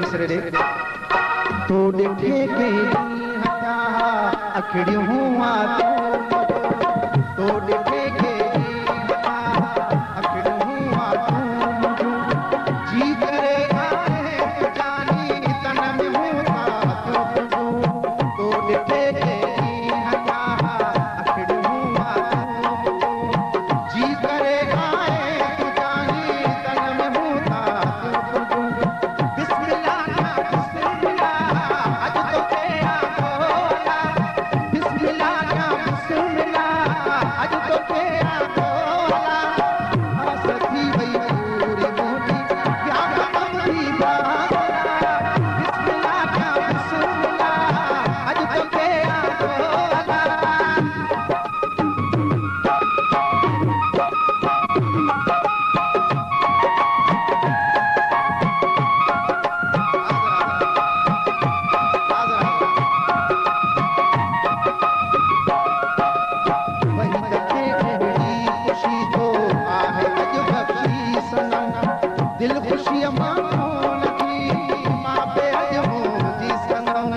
मिसरे रे तो देखे के हटा अखड़ियों हुआ तो देखे के हटा अखड़ियों हुआ जी करे आए तो जानी तन में होता तो देखे के हटा अखड़ियों हुआ जी करे आए तो जानी तन में होता दिल खुशी मानो लगी माँ पे हो जी सनम